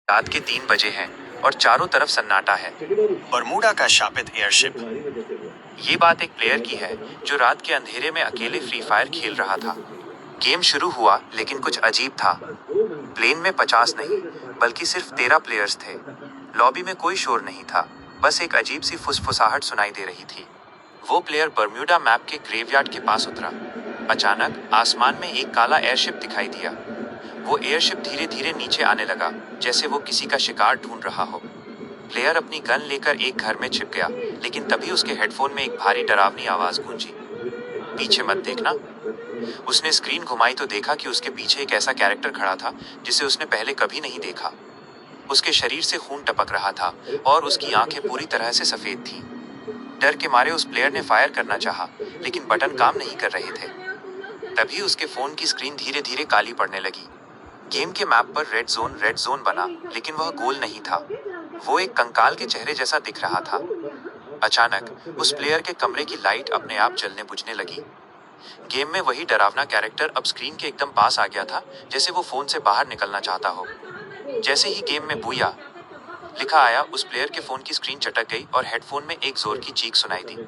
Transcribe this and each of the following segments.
रात के 3 बजे हैं और चारों तरफ सन्नाटा है। बरमूडा का शापित एयरशिप। ये बात एक प्लेयर की है जो रात के अंधेरे में अकेले फ्री फायर खेल रहा था। गेम शुरू हुआ लेकिन कुछ अजीब था। प्लेन में 50 नहीं बल्कि सिर्फ 13 प्लेयर्स थे। लॉबी में कोई शोर नहीं था, बस एक अजीब सी फुसफुसाहट सुनाई दे रही थी। वो प्लेयर बर्म्यूडा मैप के ग्रेवयार्ड के पास उतरा। अचानक आसमान में एक काला एयरशिप दिखाई दिया। वो एयरशिप धीरे धीरे नीचे आने लगा, जैसे वो किसी का शिकार ढूंढ रहा हो। प्लेयर अपनी गन लेकर एक घर में छिप गया, लेकिन तभी उसके हेडफोन में एक भारी डरावनी आवाज गूंजी। पीछे मत देखना। उसने स्क्रीन घुमाई तो देखा कि उसके पीछे एक ऐसा कैरेक्टर खड़ा था जिसे उसने पहले कभी नहीं देखा। उसके शरीर से खून टपक रहा था और उसकी आंखें पूरी तरह से सफेद थीं। डर के मारे उस प्लेयर ने फायर करना चाहा, लेकिन बटन काम नहीं कर रहे थे। तभी उसके फोन की स्क्रीन धीरे धीरे काली पड़ने लगी। गेम के मैप पर रेड जोन बना, लेकिन वह गोल नहीं था। वो एक कंकाल के चेहरे जैसा दिख रहा था। अचानक उस प्लेयर के कमरे की लाइट अपने आप जलने बुझने लगी। गेम में वही डरावना कैरेक्टर अब स्क्रीन के एकदम पास आ गया था, जैसे वो फोन से बाहर निकलना चाहता हो। जैसे ही गेम में बूया लिखा आया, उस प्लेयर के फोन की स्क्रीन चटक गई और हेडफोन में एक जोर की चीख सुनाई दी।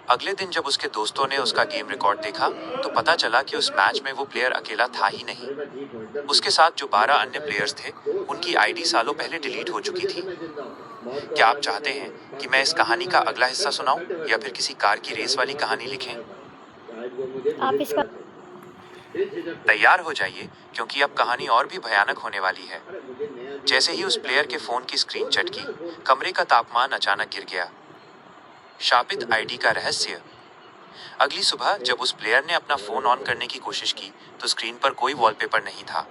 अगले दिन जब उसके दोस्तों ने उसका गेम रिकॉर्ड देखा तो पता चला कि उस मैच में वो प्लेयर अकेला था ही नहीं। उसके साथ जो 12 अन्य प्लेयर्स थे, उनकी आईडी सालों पहले डिलीट हो चुकी थी। क्या आप चाहते हैं कि मैं इस कहानी का अगला हिस्सा सुनाऊं या फिर किसी कार की रेस वाली कहानी लिखें? आप इसका तैयार हो जाइए, क्योंकि अब कहानी और भी भयानक होने वाली है। जैसे ही उस प्लेयर के फोन की स्क्रीन चटकी, कमरे का तापमान अचानक गिर गया। शापित आईडी का रहस्य। अगली सुबह जब उस प्लेयर ने अपना फोन ऑन करने की कोशिश की तो स्क्रीन पर कोई वॉलपेपर नहीं था।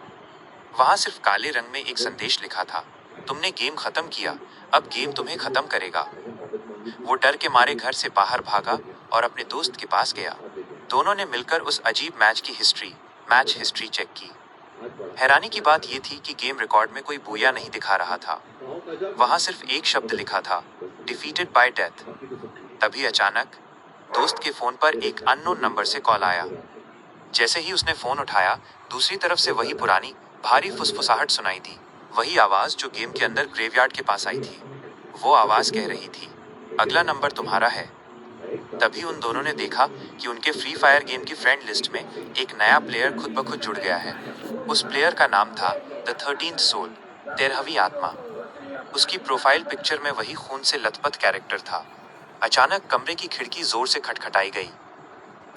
वहां सिर्फ काले रंग में एक संदेश लिखा था, तुमने गेम खत्म किया, अब गेम तुम्हें खत्म करेगा। वो डर के मारे घर से बाहर भागा और अपने दोस्त के पास गया। दोनों ने मिलकर उस अजीब मैच हिस्ट्री चेक की। हैरानी की बात यह थी कि गेम रिकॉर्ड में कोई बूया नहीं दिखा रहा था। वहां सिर्फ एक शब्द लिखा था, डिफीटेड बाय डेथ। तभी अचानक दोस्त के फोन पर एक अननोन नंबर से कॉल आया। जैसे ही उसने फोन उठाया, दूसरी तरफ से वही पुरानी भारी फुसफुसाहट सुनाई दी। वही आवाज जो गेम के अंदर ग्रेवयार्ड के पास आई थी। वो आवाज कह रही थी, अगला नंबर तुम्हारा है। तभी उन दोनों ने देखा कि उनके फ्री फायर गेम की फ्रेंड लिस्ट में एक नया प्लेयर खुद ब खुद जुड़ गया है। उस प्लेयर का नाम था द 13th सोल, 13वीं आत्मा। उसकी प्रोफाइल पिक्चर में वही खून से लथपथ कैरेक्टर था। अचानक कमरे की खिड़की जोर से खटखटाई गई।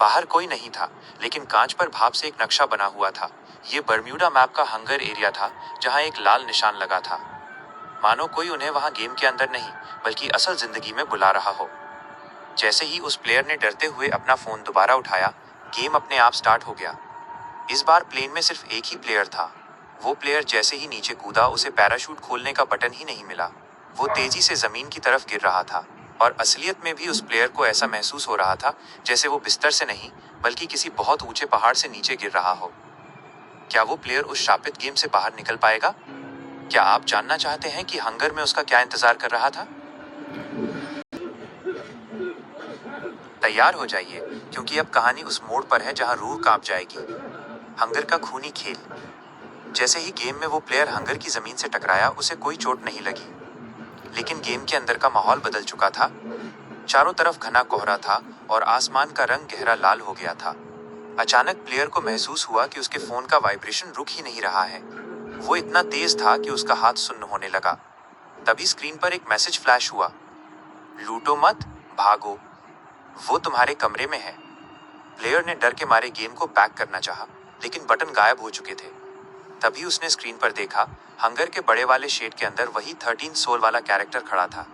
बाहर कोई नहीं था, लेकिन कांच पर भाप से एक नक्शा बना हुआ था। ये बर्म्यूडा मैप का हंगर एरिया था, जहां एक लाल निशान लगा था, मानो कोई उन्हें वहां गेम के अंदर नहीं बल्कि असल जिंदगी में बुला रहा हो। जैसे ही उस प्लेयर ने डरते हुए अपना फोन दोबारा उठाया, गेम अपने आप स्टार्ट हो गया। इस बार प्लेन में सिर्फ एक ही प्लेयर था। वो प्लेयर जैसे ही नीचे कूदा, उसे पैराशूट खोलने का बटन ही नहीं मिला। वो तेजी से जमीन की तरफ गिर रहा था और असलियत में भी उस प्लेयर को ऐसा महसूस हो रहा था जैसे वो बिस्तर से नहीं बल्कि किसी बहुत ऊंचे पहाड़ से नीचे गिर रहा हो। क्या वो प्लेयर उस शापित गेम से बाहर निकल पाएगा? क्या आप जानना चाहते हैं कि हंगर में उसका क्या इंतजार कर रहा था? तैयार हो जाइए, क्योंकि अब कहानी उस मोड़ पर है जहां रूह कांप जाएगी। हंगर का खूनी खेल। जैसे ही गेम में वो प्लेयर हंगर की जमीन से टकराया, उसे कोई चोट नहीं लगी, लेकिन गेम के अंदर का माहौल बदल चुका था। चारों तरफ घना कोहरा था और आसमान का रंग गहरा लाल हो गया था। अचानक प्लेयर को महसूस हुआ कि उसके फोन का वाइब्रेशन रुक ही नहीं रहा है। वो इतना तेज था कि उसका हाथ सुन्न होने लगा। तभी स्क्रीन पर एक मैसेज फ्लैश हुआ, लूटो मत, भागो, वो तुम्हारे कमरे में है। प्लेयर ने डर के मारे गेम को बैक करना चाहा, लेकिन बटन गायब हो चुके थे। तभी उसने स्क्रीन पर देखा, हंगर के बड़े वाले शेड के अंदर वही 13 सोल वाला कैरेक्टर खड़ा था।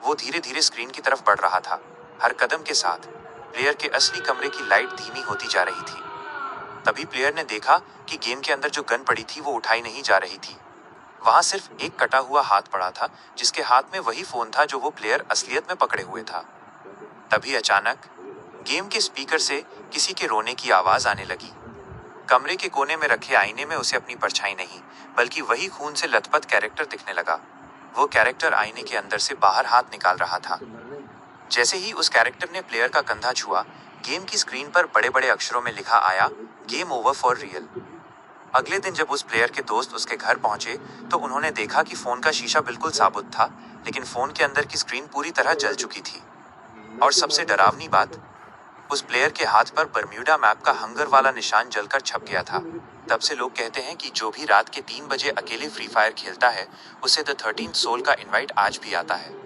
वो धीरे धीरे स्क्रीन की तरफ बढ़ रहा था। हर कदम के साथ प्लेयर के असली कमरे की लाइट धीमी होती जा रही थी। तभी प्लेयर ने देखा कि गेम के अंदर जो गन पड़ी थी वो उठाई नहीं जा रही थी। वहां सिर्फ एक कटा हुआ हाथ पड़ा था, जिसके हाथ में वही फोन था जो वो प्लेयर असलियत में पकड़े हुए था। तभी अचानक गेम के स्पीकर से किसी के रोने की आवाज आने लगी। कमरे के कोने में रखे आईने में उसे अपनी परछाई नहीं बल्कि वही खून से लथपथ कैरेक्टर दिखने लगा। वो कैरेक्टर आईने के अंदर से बाहर हाथ निकाल रहा था। जैसे ही उस कैरेक्टर ने प्लेयर का कंधा छुआ, गेम की स्क्रीन पर बड़े बड़े अक्षरों में लिखा आया, गेम ओवर फॉर रियल। अगले दिन जब उस प्लेयर के दोस्त उसके घर पहुंचे तो उन्होंने देखा कि फोन का शीशा बिल्कुल साबुत था, लेकिन फोन के अंदर की स्क्रीन पूरी तरह जल चुकी थी। और सबसे डरावनी बात, उस प्लेयर के हाथ पर बर्म्यूडा मैप का हंगर वाला निशान जलकर छप गया था। तब से लोग कहते हैं कि जो भी रात के 3 बजे अकेले फ्री फायर खेलता है, उसे द 13th सोल का इनवाइट आज भी आता है।